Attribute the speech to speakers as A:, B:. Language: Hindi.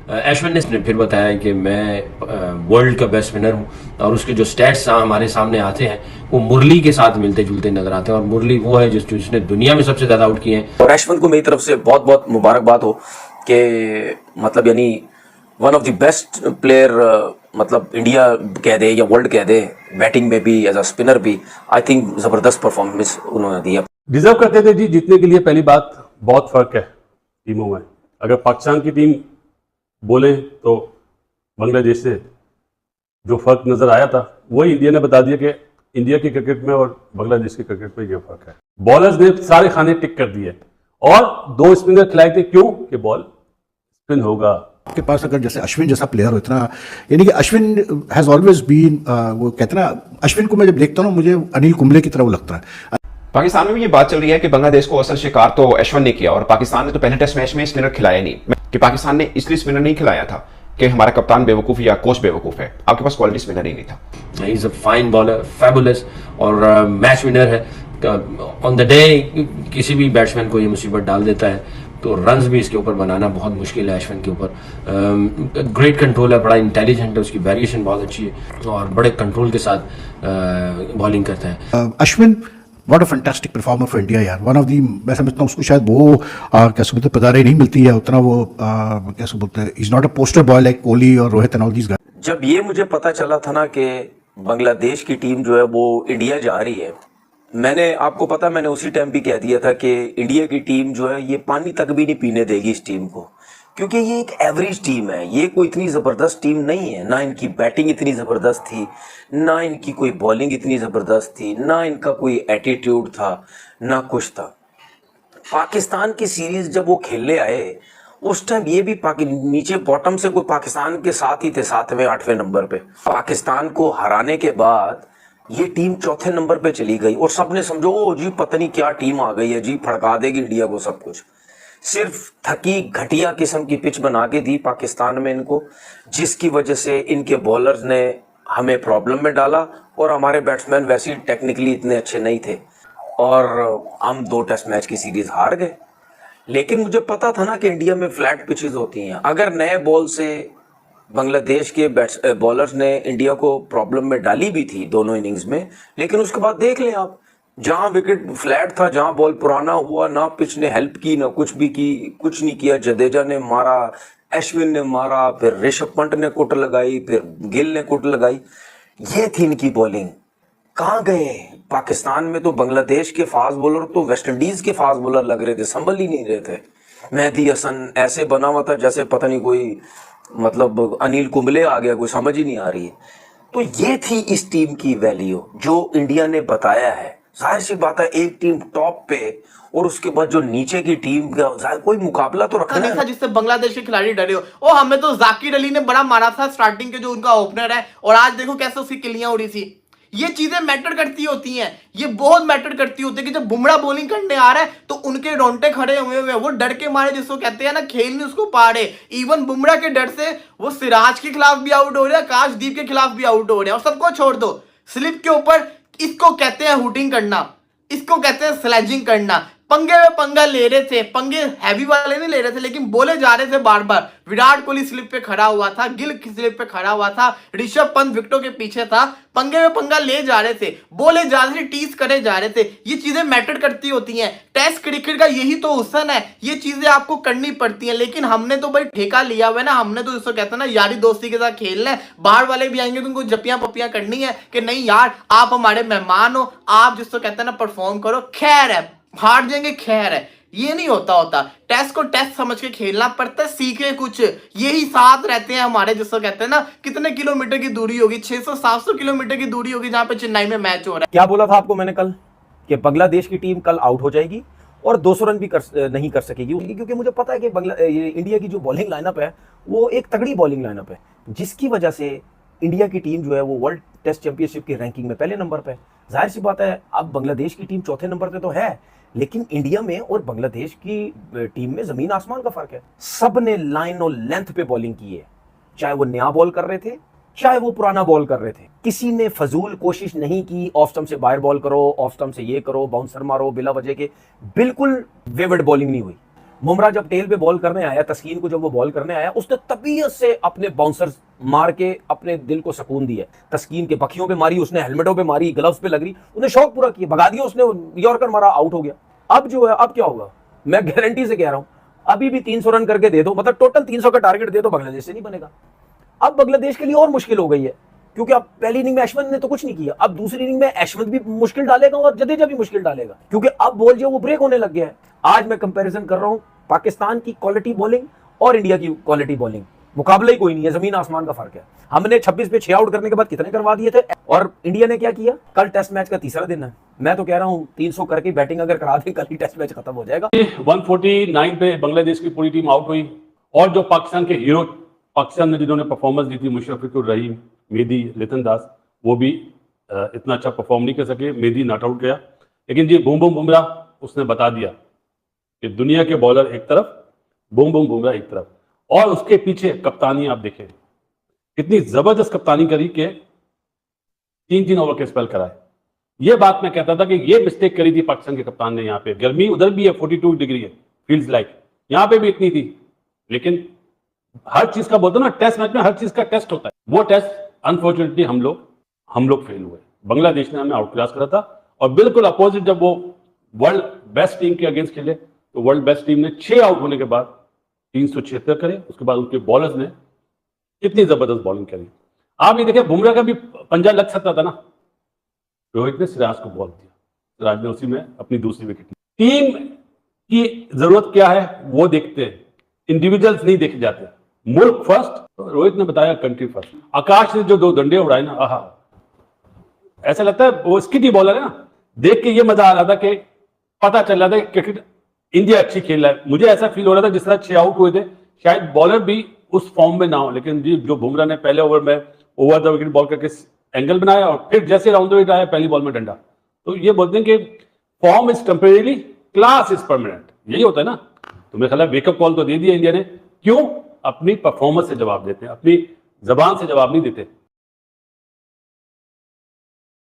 A: अश्विन ने फिर बताया कि मैं वर्ल्ड का बेस्ट स्पिनर हूं और उसके जो स्टैट्स हमारे सामने आते हैं वो मुरली के साथ मिलते जुलते नजर आते हैं और मुरली वो है जिसने दुनिया में सबसे ज्यादा आउट किए हैं।
B: और अश्विन को मेरी तरफ से बहुत बहुत मुबारकबाद हो कि मतलब यानी one of the best player मतलब इंडिया कह दे या वर्ल्ड कह दे, बैटिंग में भी एज अ स्पिनर भी आई थिंक जबरदस्त परफॉर्मेंस उन्होंने दिया।
C: डिजर्व करते थे जी जीतने के लिए। पहली बात, बहुत फर्क है टीमों में। अगर पाकिस्तान की टीम बोले तो बांग्लादेश से जो फर्क नजर आया था वही इंडिया ने बता दिया कि इंडिया की क्रिकेट में और बांग्लादेश की क्रिकेट में ये फर्क है। बॉलर्स ने सारे खाने टिक कर दिए और 2 स्पिनर खिलाए थे। क्यों? कि बॉल स्पिन होगा।
D: आपके पास अगर जैसे अश्विन जैसा प्लेयर हो इतना, यानी कि अश्विन हैज ऑलवेज बीन, वो कहते हैं ना, अश्विन को मैं जब देखता हूँ मुझे अनिल कुंबले की तरह वो लगता है।
E: पाकिस्तान में भी ये बात चल रही है कि बांग्लादेश को असल शिकार तो अश्विन ने किया और पाकिस्तान ने तो पहले टेस्ट मैच में स्पिनर खिलाया नहीं। कि पाकिस्तान ने इसलिए स्पिनर नहीं खिलाया था कि हमारा कप्तान बेवकूफ या कोच बेवकूफ है, आपके पास क्वालिटी स्पिनर ही नहीं था।
A: He is a fine bowler, fabulous और मैच विनर है। ऑन द डे किसी भी बैट्समैन को ये मुसीबत डाल देता है, तो रन्स भी इसके ऊपर बनाना बहुत मुश्किल है अश्विन के ऊपर। ग्रेट कंट्रोल है, बड़ा इंटेलिजेंट है, उसकी वेरिएशन बहुत अच्छी है और बड़े कंट्रोल के साथ बॉलिंग करता है।
D: Ashwin what a fantastic performer for India यार। वन ऑफ दी, मैं समझता हूँ उसको शायद वो कैसे बोलते पदारे नहीं मिलती है उतना, वो कैसे बोलते हैं, is not a poster boy like Kohli और Rohit and all these guys.
B: जब ये मुझे पता चला था ना कि बांग्लादेश की टीम जो है वो इंडिया जा रही है, मैंने आपको पता, मैंने उसी टाइम भी कह दिया था कि इंडिया की टीम जो है ये पानी तक भी नहीं पीने देगी इस टीम को, क्योंकि ये एक एवरेज टीम है। ये कोई इतनी ज़बरदस्त टीम नहीं है। ना इनकी बैटिंग इतनी ज़बरदस्त थी, ना इनकी कोई बॉलिंग इतनी ज़बरदस्त थी, ना इनका कोई एटीट्यूड था, ना कुछ था। पाकिस्तान की सीरीज जब वो खेलने आए उस टाइम ये भी नीचे बॉटम से कोई पाकिस्तान के साथ ही थे, 7वें 8वें नंबर पे। पाकिस्तान को हराने के बाद ये टीम 4थे नंबर पे चली गई और सबने समझो ओ जी पता नहीं क्या टीम आ गई है जी, फड़का देगी इंडिया को सब कुछ। सिर्फ थकी घटिया किस्म की पिच बना के दी पाकिस्तान में इनको, जिसकी वजह से इनके बॉलर्स ने हमें प्रॉब्लम में डाला और हमारे बैट्समैन वैसे ही टेक्निकली इतने अच्छे नहीं थे और हम 2 टेस्ट मैच की सीरीज हार गए। लेकिन मुझे पता था ना कि इंडिया में फ्लैट पिचेस होती हैं। अगर नए बॉल से बांग्लादेश के बॉलर्स ने इंडिया को प्रॉब्लम में डाली भी थी दोनों इनिंग्स में, लेकिन उसके बाद देख लें आप, जहां विकेट फ्लैट था, जहां बॉल पुराना हुआ, ना पिच ने हेल्प की ना कुछ भी की, कुछ नहीं किया। जडेजा ने मारा, अश्विन ने मारा, फिर ऋषभ पंत ने कुट लगाई, फिर गिल ने कुट लगाई। ये थी इनकी बॉलिंग। कहाँ गए? पाकिस्तान में तो बांग्लादेश के फास्ट बॉलर तो वेस्ट इंडीज के फास्ट बॉलर लग रहे थे, संभल ही नहीं रहे थे। मेहदी हसन ऐसे बना हुआ था जैसे पता नहीं कोई मतलब अनिल कुंबले आ गया, कोई समझ ही नहीं आ रही है। तो ये थी इस टीम की वैल्यू जो इंडिया ने बताया है। जाहिर सी बात है, एक टीम टॉप पे और उसके बाद जो नीचे की टीम का कोई मुकाबला तो रखना
F: नहीं था जिससे बांग्लादेश के खिलाड़ी डरे हो। ओ हमें तो जाकिर अली ने बड़ा मारा था स्टार्टिंग के, जो उनका ओपनर है, और आज देखो कैसे उसकी किलियां उड़ी थी। ये चीजें मैटर करती होती हैं, ये बहुत मैटर करती होती है कि जब बुमराह बॉलिंग करने आ रहा है तो उनके रोंगटे खड़े हुए हैं, वो डर के मारे, जिसको कहते हैं ना खेल नहीं उसको पाड़े। इवन बुमराह के डर से वो सिराज के खिलाफ भी आउट हो रहे हैं, आकाशदीप के खिलाफ भी आउट हो रहे हैं। और सबको छोड़ दो, स्लिप के ऊपर इसको कहते हैं हुटिंग करना, इसको कहते हैं स्लेजिंग करना। पंगे में पंगा ले रहे थे, पंगे हैवी वाले नहीं ले रहे थे, लेकिन बोले जा रहे थे बार बार। विराट कोहली स्लिप पे खड़ा हुआ था, गिल की स्लिप पे खड़ा हुआ था, ऋषभ पंत विकेटों के पीछे था, पंगे में पंगा ले जा रहे थे, बोले जा रहे थे, टीज करे जा रहे थे। ये चीजें मैटर करती होती हैं। टेस्ट क्रिकेट का यही तो हुस्न है, ये चीजें आपको करनी पड़ती हैं। लेकिन हमने तो भाई ठेका लिया हुआ है ना, हमने तो जिसको कहते हैं ना यारी दोस्ती के साथ खेलना है। बाहर वाले भी आएंगे तो उनको जपियां पपियां करनी है कि नहीं यार आप हमारे मेहमान हो, आप जिसको कहते हैं ना परफॉर्म करो। खैर है, हार जाएंगे, खैर है, ये नहीं होता। टेस्ट को टेस्ट समझ के खेलना पड़ता है, सीखे कुछ। यही साथ रहते हैं हमारे, जिसको कहते हैं ना कितने किलोमीटर की दूरी होगी, 600-700 किलोमीटर की दूरी होगी जहां पे चेन्नई में मैच हो रहा है।
G: क्या बोला था आपको मैंने कल कि बांग्लादेश की टीम कल आउट हो जाएगी और 200 रन भी नहीं कर सकेगी, क्योंकि मुझे पता है कि इंडिया की जो बॉलिंग लाइनअप है वो एक तगड़ी बॉलिंग लाइनअप है, जिसकी वजह से इंडिया की टीम जो है वो वर्ल्ड टेस्ट चैंपियनशिप की रैंकिंग में पहले नंबर पे। जाहिर सी बात है, अब बांग्लादेश की टीम 4थे नंबर पे तो है, लेकिन इंडिया में और बांग्लादेश की टीम में जमीन आसमान का फर्क है। सब ने लाइन और लेंथ पे बॉलिंग की है, चाहे वो नया बॉल कर रहे थे चाहे वो पुराना बॉल कर रहे थे। किसी ने फजूल कोशिश नहीं की ऑफ स्टंप से बाहर बॉल करो, ऑफ स्टंप से ये करो, बाउंसर मारो बिला वजह के। बिल्कुल वेवर्ड बॉलिंग नहीं हुई। बुमराह जब टेल पे बॉल करने आया, तस्कीन को जब वो बॉल करने आया, उसने तबीयत से अपने बाउंसर्स मार के अपने दिल को सुकून दिया। तस्कीन के बखियों पे मारी उसने, हेलमेटों पे मारी, ग्लव्स पे लग रही, उन्हें शौक पूरा किया, भगा दिया उसने, यॉर्कर मारा, आउट हो गया। अब जो है, अब क्या होगा, मैं गारंटी से कह रहा हूं, अभी भी 300 रन करके दे दो, मतलब टोटल 300 का टारगेट दे दो, बांग्लादेश से नहीं बनेगा। अब बांग्लादेश के लिए और मुश्किल हो गई है, क्योंकि अब पहली इनिंग में अश्विन ने तो कुछ नहीं किया, अब दूसरी इनिंग में अश्विन भी मुश्किल डालेगा और जडेजा भी मुश्किल डालेगा, क्योंकि अब बॉल जो वो ब्रेक होने लग गया है। आज मैं कंपैरिजन कर रहा हूं पाकिस्तान की क्वालिटी बॉलिंग और इंडिया की क्वालिटी बॉलिंग, मुकाबला ही कोई नहीं है, जमीन आसमान का फर्क है। हमने 26 पे 6 आउट करने के बाद कितने करवा दिए थे, और इंडिया ने क्या किया। कल टेस्ट मैच का तीसरा दिन है, मैं तो कह रहा हूं 300 करके बैटिंग अगर करा दें, कल ही टेस्ट मैच खत्म हो जाएगा।
C: 149 पे बांग्लादेश की पूरी टीम आउट हुई, और जो पाकिस्तान के हीरो, पाकिस्तान में जिन्होंने परफॉर्मेंस दी थी, मुशर्रफुर रहीम, मेहदी, लितन दास, वो भी इतना अच्छा परफॉर्म नहीं कर सके। मेहदी नॉट आउट गया, लेकिन जी बूम बूम बुमराह, उसने बता दिया कि दुनिया के बॉलर एक तरफ, बूम बूम बुमराह एक तरफ, और उसके पीछे कप्तानी आप देखें, कितनी जबरदस्त कप्तानी करी कि 3-3 ओवर के स्पेल कराए। ये बात मैं कहता था कि ये मिस्टेक करी थी पाकिस्तान के कप्तान ने। यहाँ पे गर्मी उधर भी है, 42 डिग्री है, फील्स लाइक, यहाँ पे भी इतनी थी, लेकिन हर चीज का बोलते ना, टेस्ट मैच में हर चीज का टेस्ट होता है। वो टेस्ट अनफॉर्चुनेटली हम लोग फेल हुए। बांग्लादेश ने हमें आउट क्लास करा था, और बिल्कुल अपोजिट जब वो वर्ल्ड बेस्ट टीम के अगेंस्ट खेले, तो वर्ल्ड बेस्ट टीम ने 6 आउट होने के बाद 376 करे। उसके बाद उनके बॉलर्स ने कितनी जबरदस्त बॉलिंग करी। आप ये देखिए, बुमराह का भी पंजा लग सकता था ना, रोहित ने सिराज को बॉल दिया, सिराज ने उसी में अपनी दूसरी विकेट ली। टीम की जरूरत क्या है वो देखते हैं, इंडिविजुअल्स नहीं देखे जाते। मुल्क फर्स्ट, रोहित ने बताया कंट्री फर्स्ट। आकाश ने जो 2 डंडे उड़ाए ना, आहा, ऐसा लगता है वो स्किटी बॉलर है ना, देख के ये मजा आ रहा था कि पता चल रहा था कि क्रिकेट इंडिया अच्छी खेल रहा है। मुझे ऐसा फील हो रहा था जिस तरह 6 आउट हुए थे, शायद बॉलर भी उस फॉर्म में ना हो, लेकिन जी जो बुमराह ने पहले ओवर में ओवर द विकेट बॉल करके एंगल बनाया, और फिर जैसे राउंड द विकेट आया, पहली बॉल में डंडा। तो ये बोलते हैं कि form is temporary, class is permanent, यही होता है ना। तो मेरे ख्याल है वेकअप कॉल तो दे दिया इंडिया ने। क्यों? अपनी परफॉर्मेंस से जवाब देते हैं, अपनी जबान से जवाब नहीं देते।